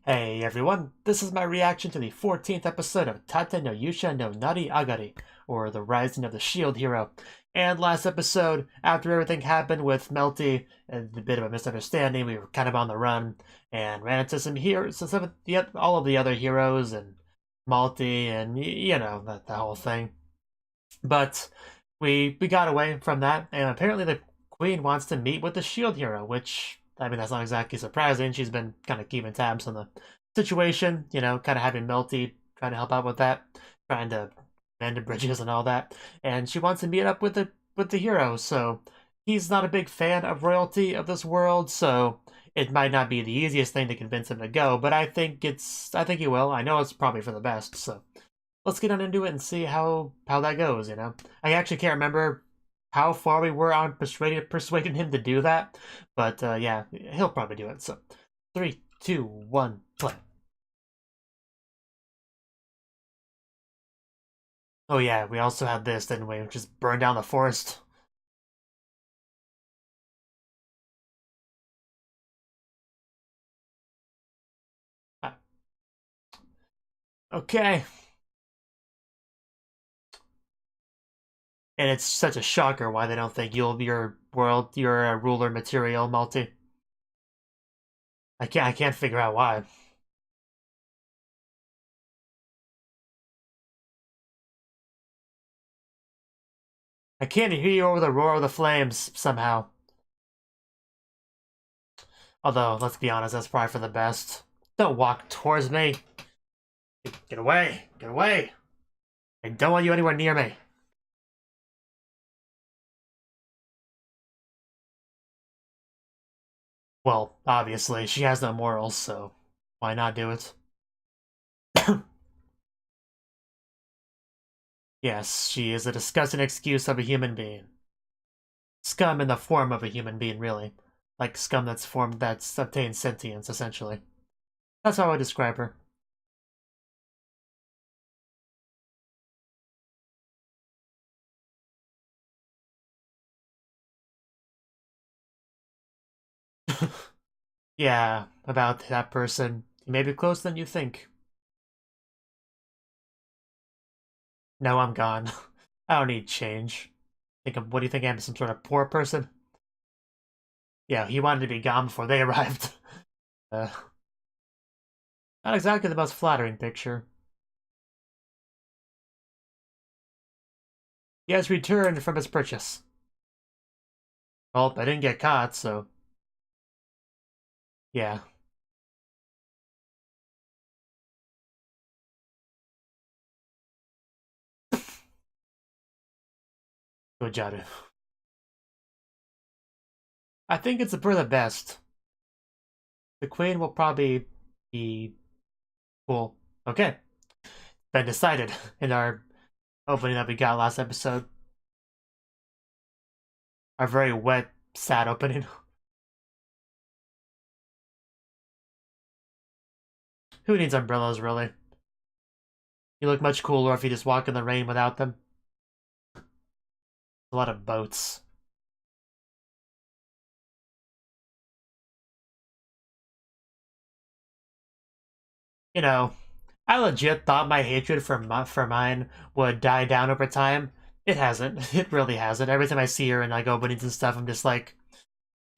Hey everyone, this is my reaction to the 14th episode of Tate no Yuusha no Nariagari, or The Rising of the Shield Hero. And last episode, after everything happened with Melty, and a bit of a misunderstanding, we were kind of on the run, and ran into some heroes, some of all of the other heroes, and Malty, and you know, the whole thing. But we got away from that, and apparently the Queen wants to meet with the Shield Hero, which, I mean, that's not exactly surprising. She's been kind of keeping tabs on the situation, you know, kind of having Melty trying to help out with that, trying to mend the bridges and all that. And she wants to meet up with the hero, so he's not a big fan of royalty of this world, so it might not be the easiest thing to convince him to go, but I think he will. I know it's probably for the best, so let's get on into it and see how that goes, you know? I actually can't remember how far we were on persuading him to do that, but yeah, he'll probably do it. So, 3, 2, 1, play. Oh yeah, we also had this, didn't we? Just burn down the forest. Ah, okay. And it's such a shocker why they don't think you'll be your ruler material, Multi. I can't figure out why. I can't hear you over the roar of the flames somehow. Although, let's be honest, that's probably for the best. Don't walk towards me. Get away! Get away! I don't want you anywhere near me. Well, obviously, she has no morals, so why not do it? Yes, she is a disgusting excuse of a human being. Scum in the form of a human being, really. Like scum that's obtained sentience, essentially. That's how I would describe her. Yeah, about that person. He may be closer than you think. No, I'm gone. I don't need change. What do you think? I'm some sort of poor person? Yeah, he wanted to be gone before they arrived. Uh, Not exactly the most flattering picture. He has returned from his purchase. Well, I didn't get caught, so yeah. Mujirou. I think it's for the best. The queen will probably be cool. Okay. Been decided in our opening that we got last episode. Our very wet, sad opening. Who needs umbrellas, really? You look much cooler if you just walk in the rain without them. A lot of boats. You know, I legit thought my hatred for mine would die down over time. It hasn't. It really hasn't. Every time I see her in like openings and stuff, I'm just like,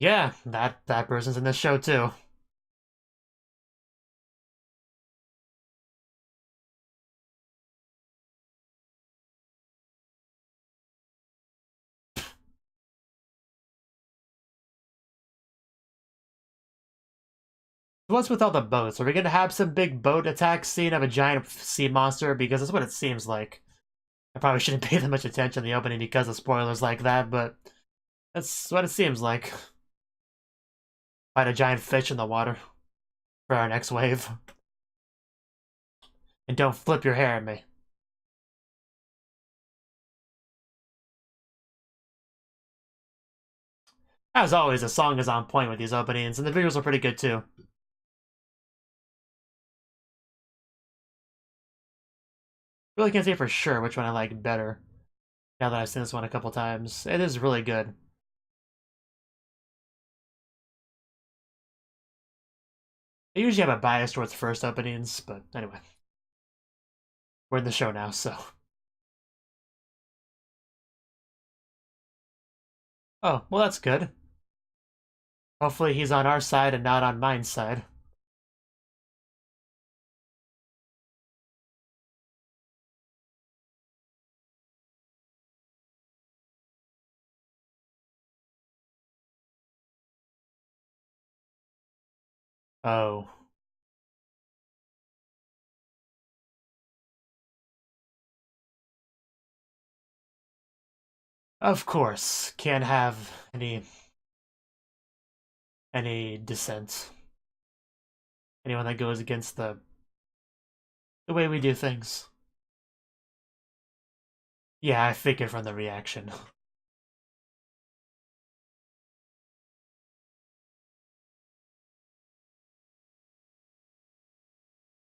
yeah, that person's in this show too. What's with all the boats? Are we gonna have some big boat attack scene of a giant sea monster? Because that's what it seems like. I probably shouldn't pay that much attention in the opening because of spoilers like that, but that's what it seems like. Fight a giant fish in the water for our next wave. And don't flip your hair at me. As always, the song is on point with these openings, and the visuals are pretty good too. Really can't say for sure which one I like better, now that I've seen this one a couple times. It is really good. I usually have a bias towards first openings, but anyway. We're in the show now, so. Oh, well that's good. Hopefully he's on our side and not on mine's side. Oh. Of course. Can't have any dissent. Anyone that goes against the way we do things. Yeah, I figured from the reaction.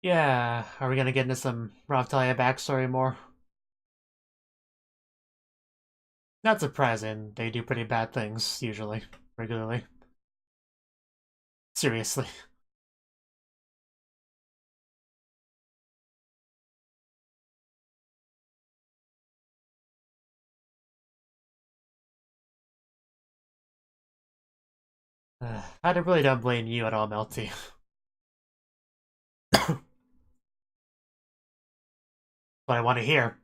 Yeah, are we gonna get into some Ravtalia backstory more? Not surprising, they do pretty bad things, usually, regularly. Seriously. I really don't blame you at all, Melty. But I want to hear.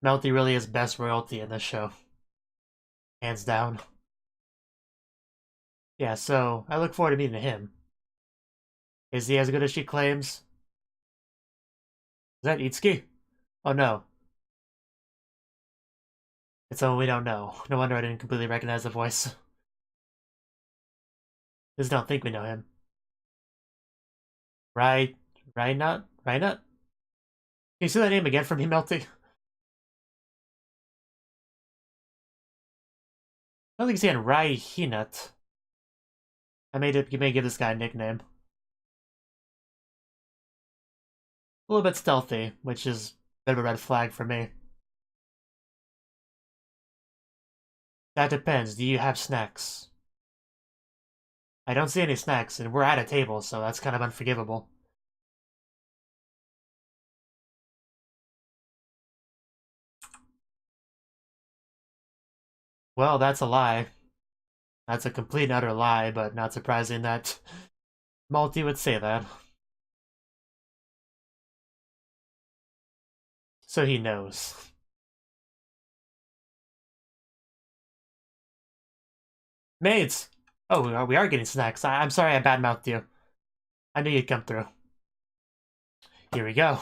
Melty really is best royalty in this show. Hands down. Yeah, so I look forward to meeting him. Is he as good as she claims? Is that Itsuki? Oh no. It's someone we don't know. No wonder I didn't completely recognize the voice. Just don't think we know him. Right, Reinut? Reinut? Can you say that name again for me, Melty? I don't think he's saying Raihinut. You may give this guy a nickname. A little bit stealthy, which is a bit of a red flag for me. That depends. Do you have snacks? I don't see any snacks, and we're at a table, so that's kind of unforgivable. Well, that's a lie. That's a complete and utter lie, but not surprising that Malty would say that. So he knows. Maids! Oh, we are getting snacks. I'm sorry I badmouthed you. I knew you'd come through. Here we go.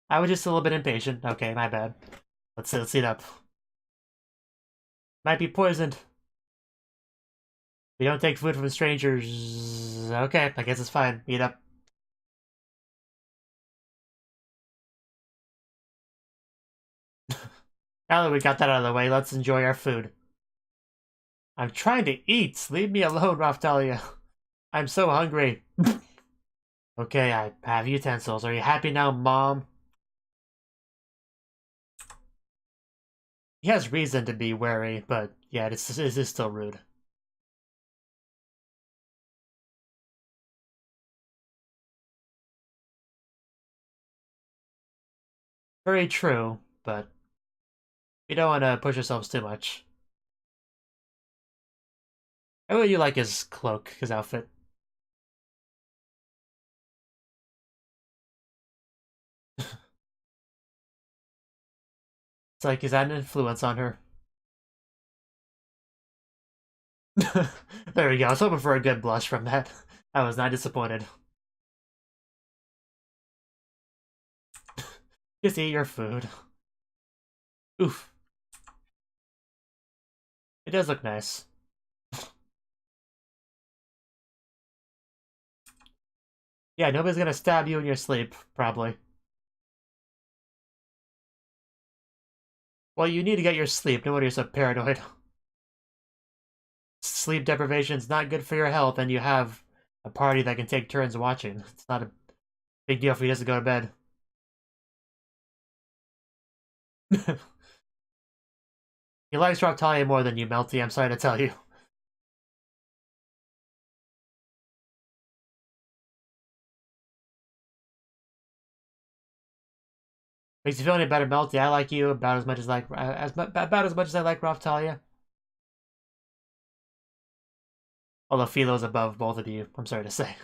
I was just a little bit impatient. Okay, my bad. Let's eat up. Might be poisoned. We don't take food from strangers. Okay, I guess it's fine. Eat up. Now that we got that out of the way, let's enjoy our food. I'm trying to eat. Leave me alone, Raftalia. I'm so hungry. Okay, I have utensils. Are you happy now, Mom? He has reason to be wary, but yeah, this is still rude. Very true, but we don't want to push ourselves too much. I really like his cloak, his outfit. It's like he's had an influence on her. There we go. I was hoping for a good blush from that. I was not disappointed. Just eat your food. Oof. It does look nice. Yeah, nobody's gonna stab you in your sleep, probably. Well, you need to get your sleep. No wonder you're so paranoid. Sleep deprivation's not good for your health, and you have a party that can take turns watching. It's not a big deal if he doesn't go to bed. He likes Roctalia more than you, Melty, I'm sorry to tell you. Makes you feel any better, Melty? I like you about as much as about as much as I like Raftalia. Although Philo's above both of you, I'm sorry to say.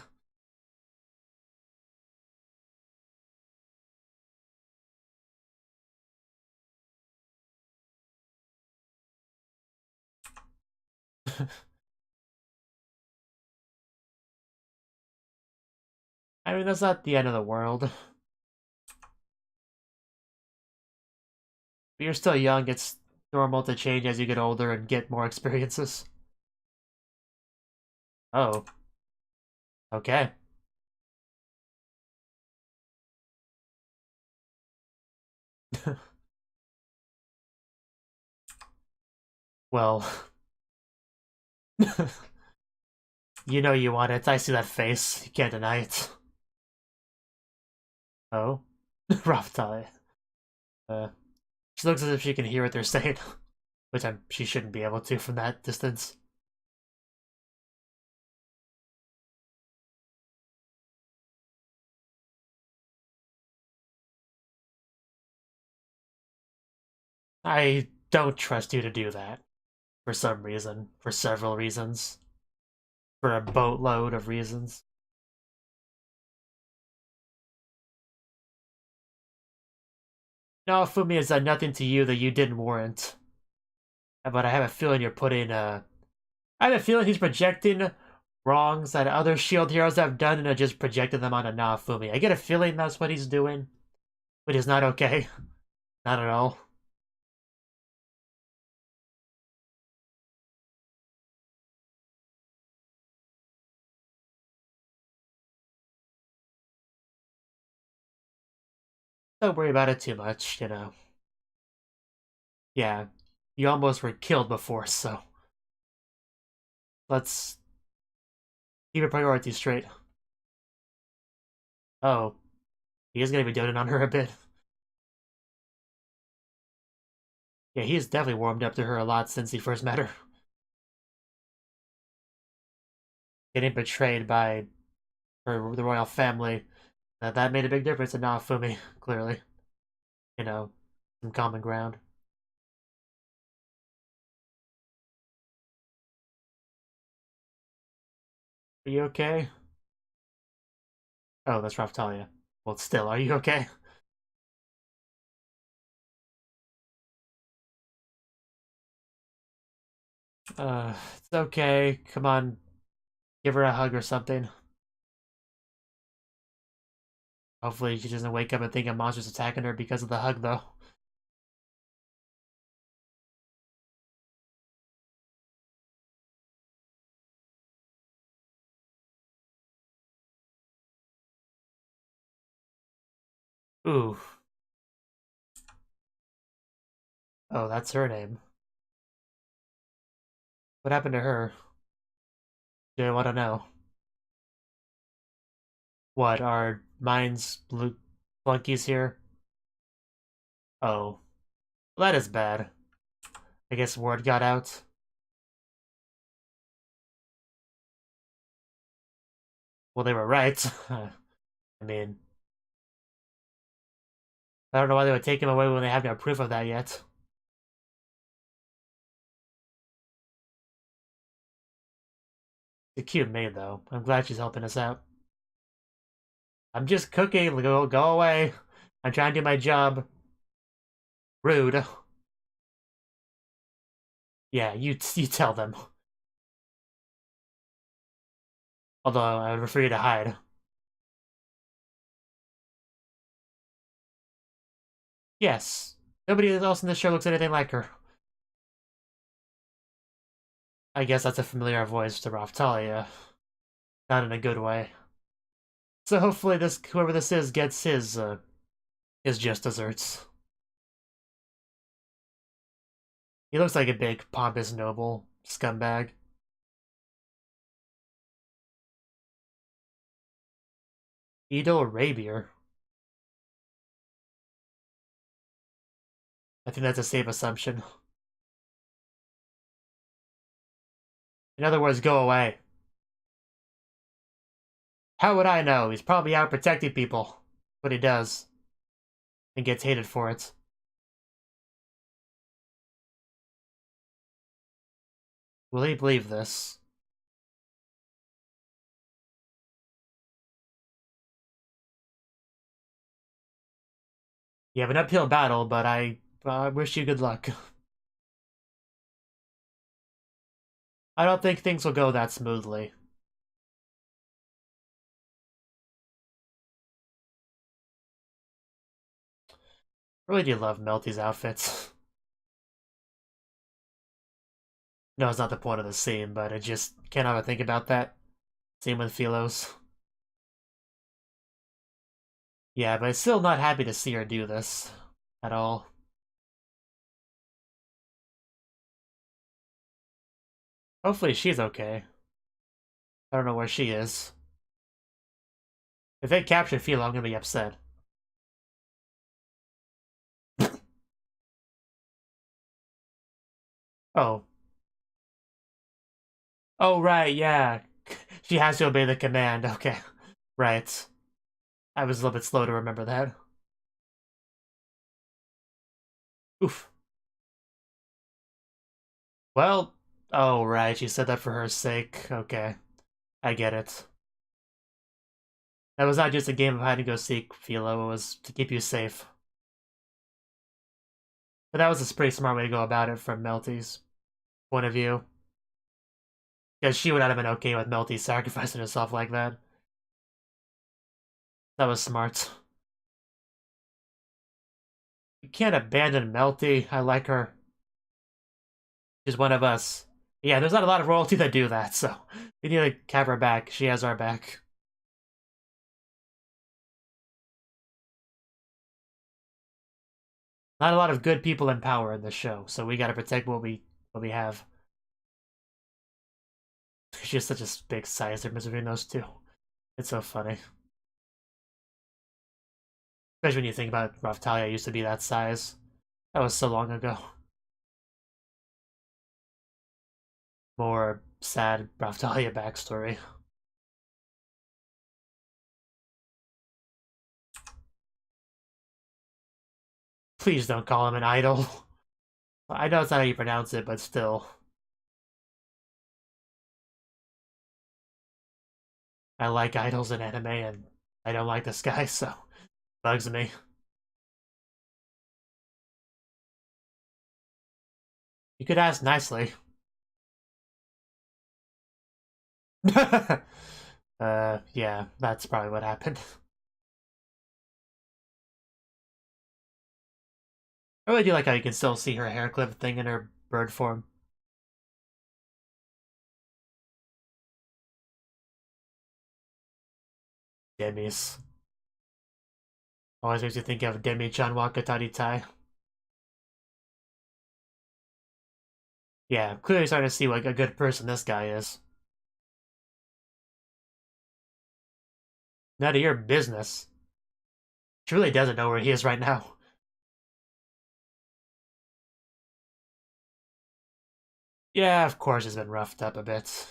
I mean, that's not the end of the world. But you're still young, it's normal to change as you get older and get more experiences. Oh, okay. Well, you know you want it. I see that face. You can't deny it. Oh, Raftalia. She looks as if she can hear what they're saying, which she shouldn't be able to from that distance. I don't trust you to do that. For some reason. For several reasons. For a boatload of reasons. No, Fumi has done nothing to you that you didn't warrant. But I have a feeling you're putting, I have a feeling he's projecting wrongs that other shield heroes have done and are just projecting them onto Naofumi. I get a feeling that's what he's doing. Which is not okay. Not at all. Don't worry about it too much, you know. Yeah, you almost were killed before, so let's keep your priorities straight. Oh, he is gonna be doting on her a bit. Yeah, he's definitely warmed up to her a lot since he first met her. Getting betrayed by the royal family, that made a big difference in Naofumi, clearly. You know, some common ground. Are you okay? Oh, that's Raftalia. Well, still, are you okay? It's okay. Come on, give her a hug or something. Hopefully she doesn't wake up and think a monster's attacking her because of the hug, though. Ooh. Oh, that's her name. What happened to her? Do I want to know? What, are mine's blue flunkies here? Oh. Well, that is bad. I guess word got out. Well, they were right. I mean, I don't know why they would take him away when they have no proof of that yet. A cute maid, though. I'm glad she's helping us out. I'm just cooking. Go away. I'm trying to do my job. Rude. Yeah, you tell them. Although I would prefer you to hide. Yes. Nobody else in this show looks anything like her. I guess that's a familiar voice to Raftalia. Not in a good way. So hopefully whoever this is gets his just desserts. He looks like a big pompous noble scumbag. Edo Rabier. I think that's a safe assumption. In other words, go away. How would I know? He's probably out protecting people. What he does. and gets hated for it. Will he believe this? You have an uphill battle, but I wish you good luck. I don't think things will go that smoothly. Really do love Melty's outfits. No, it's not the point of the scene, but I just can't ever think about that. Same with Philos. Yeah, but I'm still not happy to see her do this at all. Hopefully she's okay. I don't know where she is. If they capture Philo, I'm gonna be upset. Oh. Oh, right, yeah. She has to obey the command, okay. Right. I was a little bit slow to remember that. Oof. Well, oh, right, she said that for her sake. Okay. I get it. That was not just a game of hide and go seek, Philo, it was to keep you safe. But that was a pretty smart way to go about it from Melty's point of view. Because she would not have been okay with Melty sacrificing herself like that. That was smart. You can't abandon Melty. I like her. She's one of us. Yeah, there's not a lot of royalty that do that, so we need to have her back. She has our back. Not a lot of good people in power in this show, so we gotta protect what we have. She's such a big size difference between those two. It's so funny. Especially when you think about Raftalia used to be that size. That was so long ago. More sad Raftalia backstory. Please don't call him an idol. I know it's not how you pronounce it, but still. I like idols in anime, and I don't like this guy, so bugs me. You could ask nicely. Yeah, that's probably what happened. I really do like how you can still see her hair clip thing in her bird form. Demis. Always makes you think of Demi-chan Wakatari Tai. Yeah, clearly starting to see what a good person this guy is. None of your business. She really doesn't know where he is right now. Yeah, of course he's been roughed up a bit. This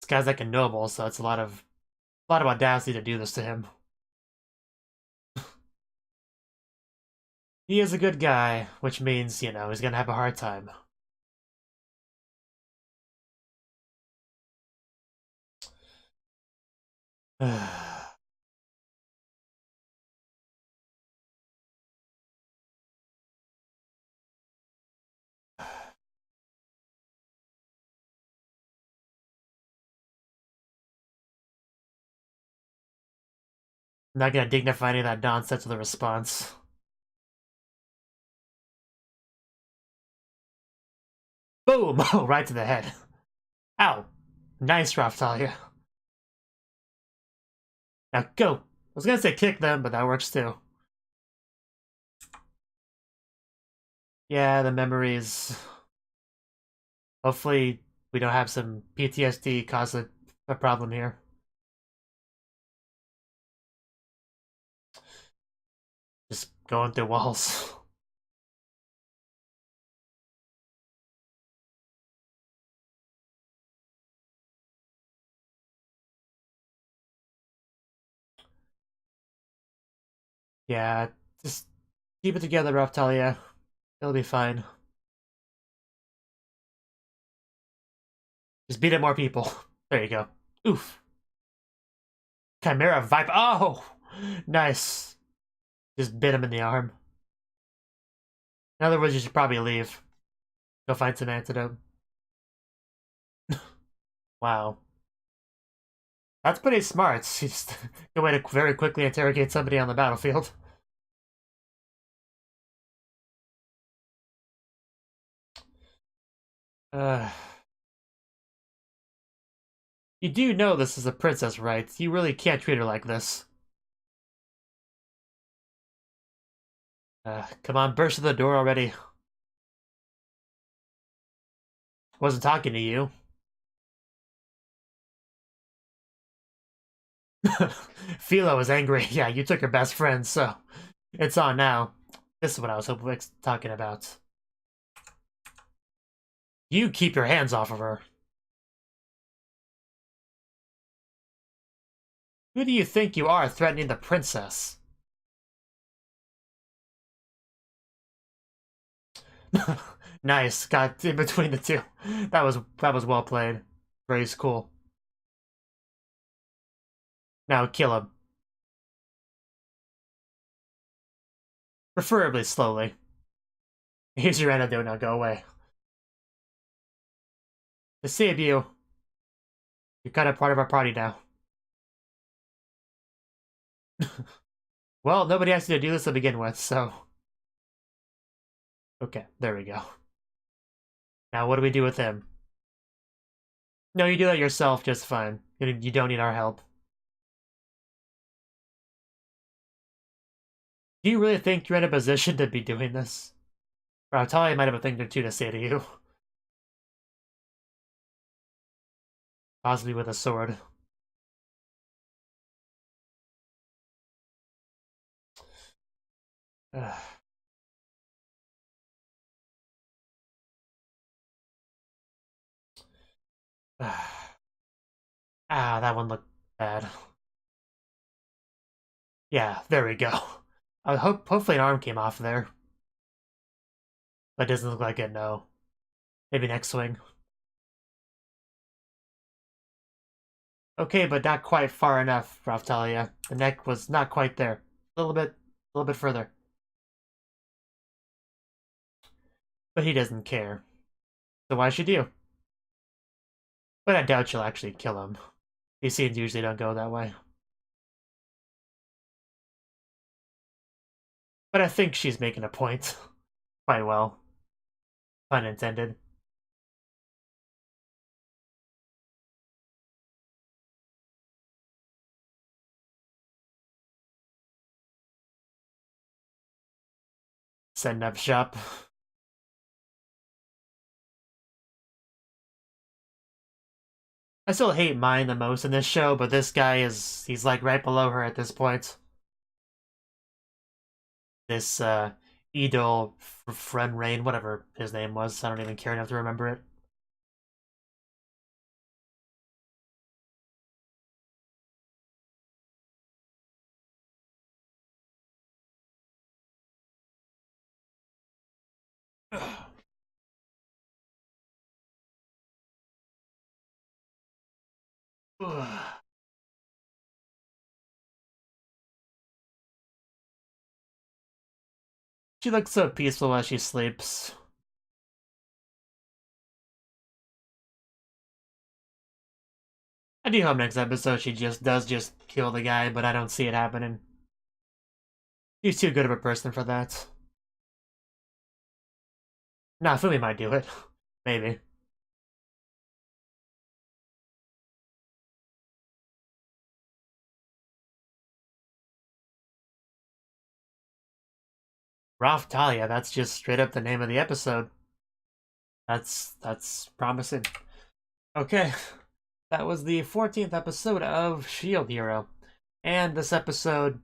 guy's like a noble, so it's a lot of audacity to do this to him. He is a good guy, which means, he's gonna have a hard time. Not gonna dignify any of that nonsense with a response. Boom! Oh, right to the head. Ow! Nice, Raftalia. Now go! I was gonna say kick them, but that works too. Yeah, the memories. Hopefully, we don't have some PTSD cause a problem here. Just going through walls. Yeah, just keep it together, Raftalia. It'll be fine. Just beat up more people. There you go. Oof. Chimera Viper. Oh! Nice. Just bit him in the arm. In other words, you should probably leave. Go find some antidote. Wow. That's pretty smart. Just a way to very quickly interrogate somebody on the battlefield. You do know this is a princess, right? You really can't treat her like this. Come on, burst through the door already. Wasn't talking to you. Philo is angry. Yeah, you took her best friend, so it's on now. This is what I was talking about. You keep your hands off of her. Who do you think you are threatening the princess? Nice, got in between the two. That was well played. Very cool. Now kill him. Preferably slowly. Here's your antidote, now go away. To save you, you're kind of part of our party now. Well, nobody asked you to do this to begin with, so... Okay, there we go. Now what do we do with him? No, you do that yourself just fine. You don't need our help. Do you really think you're in a position to be doing this? Or I'll tell you, I might have a thing or two to say to you. Possibly with a sword. Ah, that one looked bad. Yeah, there we go. Hopefully an arm came off there. But it doesn't look like it, no. Maybe next swing. Okay, but not quite far enough, Raftalia. The neck was not quite there. A little bit further. But he doesn't care. So why should you? But I doubt you'll actually kill him. These scenes usually don't go that way. But I think she's making a point. Quite well. Pun intended. Setting up shop. I still hate mine the most in this show, but this guy he's like right below her at this point. This, Idol, Friend Rain, whatever his name was. I don't even care enough to remember it. She looks so peaceful while she sleeps. I do hope next episode she does kill the guy, but I don't see it happening. She's too good of a person for that. Nah, Fumi might do it. Maybe. Raftalia, that's just straight up the name of the episode. That's promising. Okay. That was the 14th episode of Shield Hero. And this episode,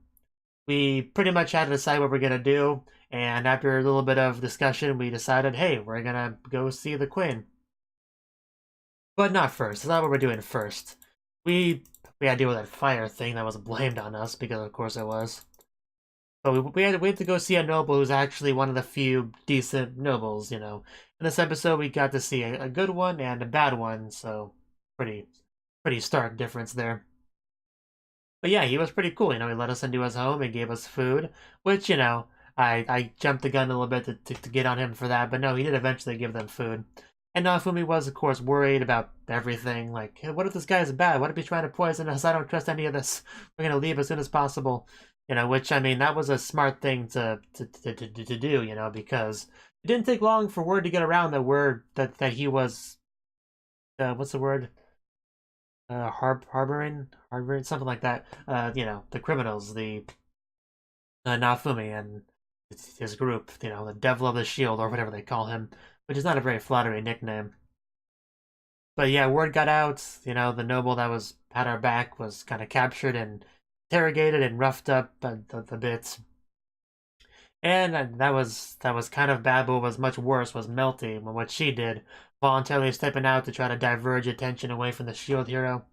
we pretty much had to decide what we're gonna do. And after a little bit of discussion, we decided, hey, we're gonna go see the Queen. But not first. That's not what we're doing first. We had to deal with that fire thing that was blamed on us, because of course it was. But we had to go see a noble who's actually one of the few decent nobles, you know. In this episode, we got to see a good one and a bad one, so pretty stark difference there. But yeah, he was pretty cool. You know, he let us into his home and gave us food, which, you know, I jumped the gun a little bit to get on him for that, but no, he did eventually give them food. And Nafumi was, of course, worried about everything. Like, hey, what if this guy's bad? What if he's trying to poison us? I don't trust any of this. We're gonna leave as soon as possible. You know, which, I mean, that was a smart thing to do, you know, because it didn't take long for word to get around that that he was, what's the word? Harboring, something like that. You know, the criminals, the Nafumi and his group. You know, the Devil of the Shield or whatever they call him, which is not a very flattering nickname. But yeah, word got out. You know, the noble that was had our back was kind of captured and interrogated and roughed up the bits. And that was kind of bad, but what was much worse was Melty, what she did, voluntarily stepping out to try to diverge attention away from the shield hero.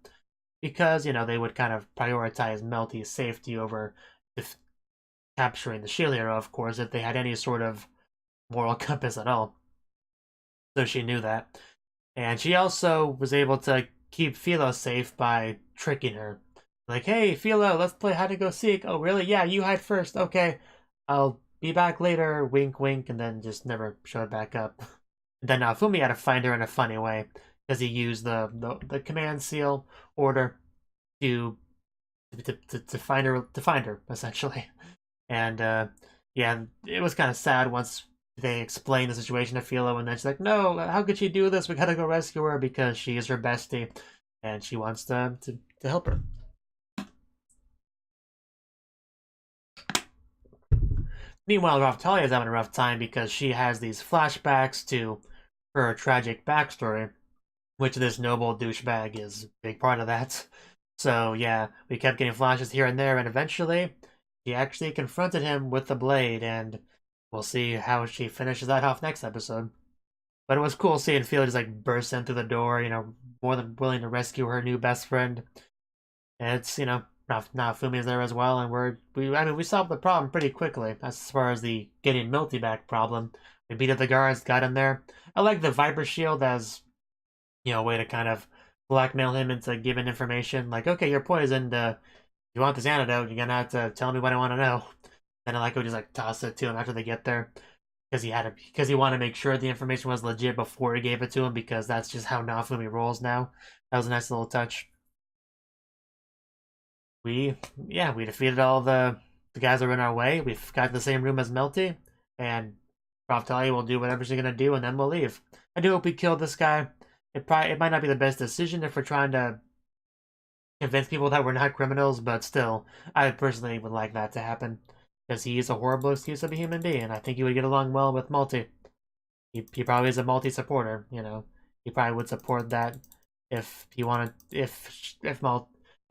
Because, you know, they would kind of prioritize Melty's safety over capturing the shield hero, of course, if they had any sort of moral compass at all. So she knew that. And she also was able to keep Philo safe by tricking her. Like, hey, Philo, let's play hide and go seek. Oh, really? Yeah, you hide first. Okay, I'll be back later. Wink, wink, and then just never showed back up. And then Fumi had to find her in a funny way because he used the command seal order to find her essentially. And yeah, it was kind of sad once they explained the situation to Philo, and then she's like, "No, how could she do this? We gotta go rescue her because she is her bestie, and she wants to help her." Meanwhile, Raftalia is having a rough time because she has these flashbacks to her tragic backstory, which this noble douchebag is a big part of that. So yeah, we kept getting flashes here and there, and eventually she actually confronted him with the blade, and we'll see how she finishes that off next episode. But it was cool seeing Philo just like burst in through the door, you know, more than willing to rescue her new best friend. And it's, you know, Fumi's there as well, and I mean, we solved the problem pretty quickly as far as the getting Milty back problem. We beat up the guards, got him there. I like the Viper Shield as, you know, a way to kind of blackmail him into giving information. Like, okay, you're poisoned. You want this antidote? You're gonna have to tell me what I want to know. Then I like would just like toss it to him after they get there because he wanted to make sure the information was legit before he gave it to him because that's just how Nafumi rolls now. That was a nice little touch. We defeated all the guys that were in our way. We've got the same room as Melty, and Raftalia will do whatever she's gonna do, and then we'll leave. I do hope we kill this guy. It might not be the best decision if we're trying to convince people that we're not criminals, but still, I personally would like that to happen because he's a horrible excuse of a human being. And I think he would get along well with Multi. He probably is a Multi supporter. You know, he probably would support that if he wanted. If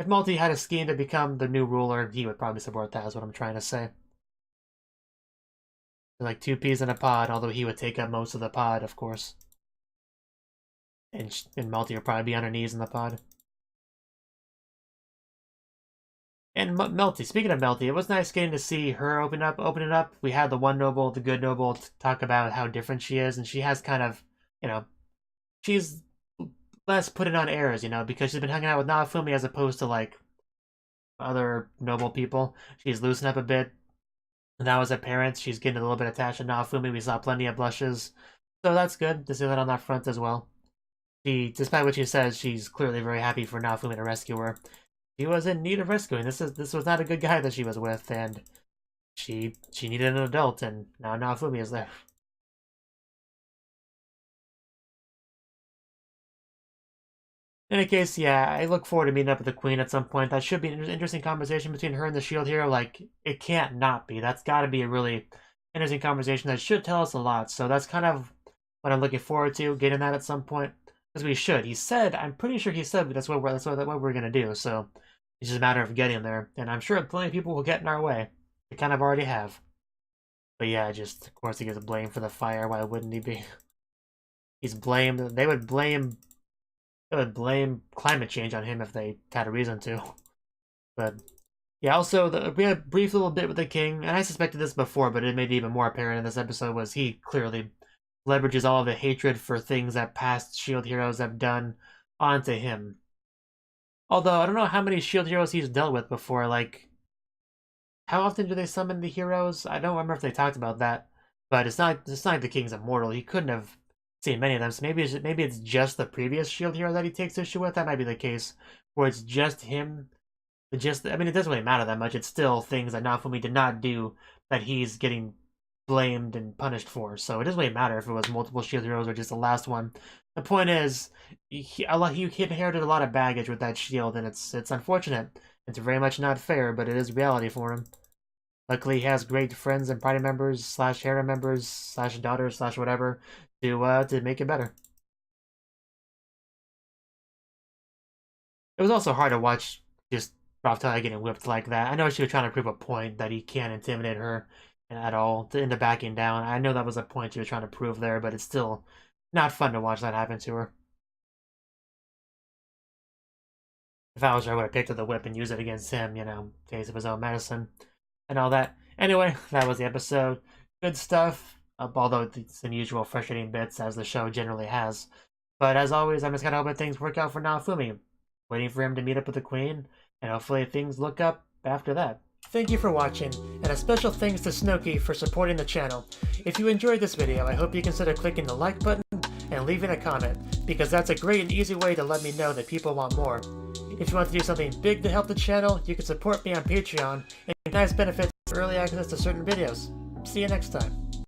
Multi had a scheme to become the new ruler, he would probably support that. Is what I'm trying to say. Like two peas in a pod, although he would take up most of the pod, of course. And Multi would probably be on her knees in the pod. And Melty, speaking of Melty, it was nice getting to see her open it up. We had the one noble, the good noble, talk about how different she is, and she has kind of, you know, she's less putting on airs, you know, because she's been hanging out with Nafumi as opposed to like other noble people. She's loosened up a bit. And that was apparent. She's getting a little bit attached to Nafumi. We saw plenty of blushes. So that's good to see that on that front as well. Despite what she says, she's clearly very happy for Nafumi to rescue her. She was in need of rescuing. This was not a good guy that she was with, and she needed an adult, and now Nafumi is there. In any case, yeah, I look forward to meeting up with the Queen at some point. That should be an interesting conversation between her and the Shield Hero. Like, it can't not be. That's got to be a really interesting conversation that should tell us a lot. So that's kind of what I'm looking forward to, getting that at some point. Because we should. I'm pretty sure he said that's what we're gonna do. So it's just a matter of getting there, and I'm sure plenty of people will get in our way. They kind of already have. But yeah, just of course he gets blamed for the fire. Why wouldn't he be? He's blamed. They would blame climate change on him if they had a reason to. But Yeah, also, we had a brief little bit with the king, and I suspected this before, but it made it even more apparent in this episode, was he clearly leverages all of the hatred for things that past S.H.I.E.L.D. heroes have done onto him. Although, I don't know how many S.H.I.E.L.D. heroes he's dealt with before, like, how often do they summon the heroes? I don't remember if they talked about that, but it's not like the king's immortal. He couldn't have seen many of them, so maybe it's just the previous S.H.I.E.L.D. hero that he takes issue with. That might be the case, where it's just him. I mean, it doesn't really matter that much. It's still things that Nafumi did not do that he's getting blamed and punished for. So it doesn't really matter if it was multiple shield heroes or just the last one. The point is, he inherited a lot of baggage with that shield, and it's unfortunate. It's very much not fair, but it is reality for him. Luckily, he has great friends and party members slash harem members slash daughters slash whatever to make it better. It was also hard to watch just Raftalia getting whipped like that. I know she was trying to prove a point that he can't intimidate her at all into backing down. I know that was a point she was trying to prove there, but it's still not fun to watch that happen to her. If I was her, I would have picked up the whip and used it against him, taste of his own medicine and all that. Anyway, that was the episode. Good stuff, although it's unusual, frustrating bits, as the show generally has. But as always, I'm just kind of hoping things work out for Naofumi. Waiting for him to meet up with the queen, and hopefully things look up after that. Thank you for watching, and a special thanks to Cnouki for supporting the channel. If you enjoyed this video, I hope you consider clicking the like button and leaving a comment, because that's a great and easy way to let me know that people want more. If you want to do something big to help the channel, you can support me on Patreon and get nice benefits and early access to certain videos. See you next time.